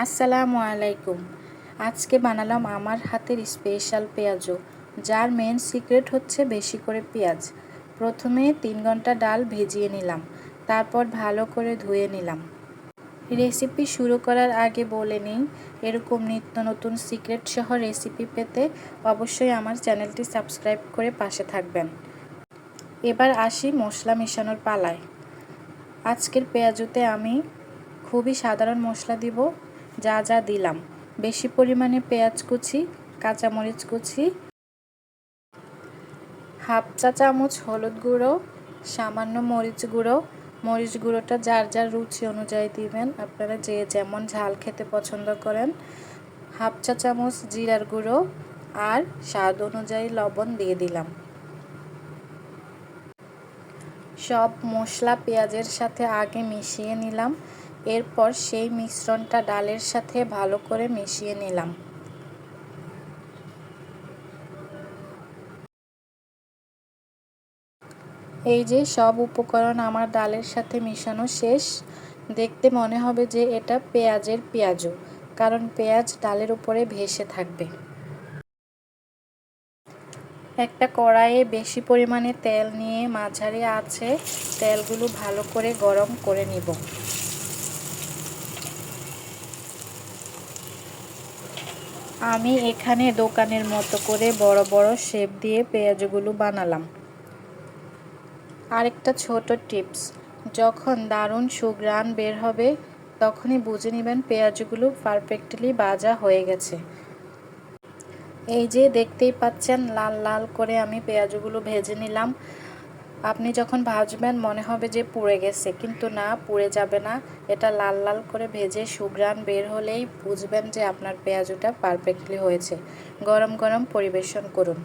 আসসালামু আলাইকুম। আজকে বানালাম আমার হাতের স্পেশাল পেঁয়াজু, যার মেন সিক্রেট হচ্ছে বেশি করে পেঁয়াজ। প্রথমে 3 ঘন্টা ডাল ভিজিয়ে নিলাম, তারপর ভালো করে ধুয়ে নিলাম। রেসিপি শুরু করার আগে বলে নিই, এরকম নিত্য নতুন সিক্রেট সহ রেসিপি পেতে অবশ্যই আমার চ্যানেলটি সাবস্ক্রাইব করে পাশে থাকবেন। এবার আসি মশলা মেশানোর পালায়। আজকের পেঁয়াজুতে আমি খুবই সাধারণ মশলা দিব। যা যা দিলাম: বেশি পরিমাণে পেঁয়াজ কুচি, কাঁচামরিচ কুচি, হাফ চা চামচ হলুদ গুঁড়ো, সামান্য মরিচ গুঁড়ো। মরিচ গুঁড়োটা যার যার রুচি অনুযায়ী দিবেন, আপনারা যে যেমন ঝাল খেতে পছন্দ করেন। হাফ চা চামচ জিরার গুঁড়ো আর স্বাদ অনুযায়ী লবণ দিয়ে দিলাম। সব মশলা পেঁয়াজের সাথে আগে মিশিয়ে নিলাম। এরপর সেই মিশ্রণটা ডালের সাথে ভালো করে মিশিয়ে নিলাম। এই যে সব উপকরণ আমার ডালের সাথে মিশানো শেষ। দেখতে মনে হবে যে এটা পেঁয়াজের পেঁয়াজু, কারণ পেঁয়াজ ডালের উপরে ভেসে থাকবে। একটা কড়াইয়ে বেশি পরিমাণে তেল নিয়ে মাঝারি আঁচে তেলগুলো ভালো করে গরম করে নিব। আমি এখানে দোকানের মতো করে বড় বড় শেপ দিয়ে পেঁয়াজগুলো বানালাম। আরেকটা ছোট টিপস: যখন দারুণ সুঘ্রাণ বের হবে তখনই বুঝে নেবেন পেঁয়াজগুলো পারফেক্টলি ভাজা হয়ে গেছে। এই যে দেখতেই পাচ্ছেন, লাল লাল করে আমি পেঁয়াজগুলো ভেজে নিলাম। আপনি যখন ভাজবেন মনে হবে যে পুড়ে গেছে, কিন্তু না, পুড়ে যাবে না। এটা লাল লাল করে ভেজে সুঘ্রাণ বের হলেই বুঝবেন যে আপনার পেঁয়াজুটা পারফেক্টলি হয়েছে। গরম গরম পরিবেশন করুন।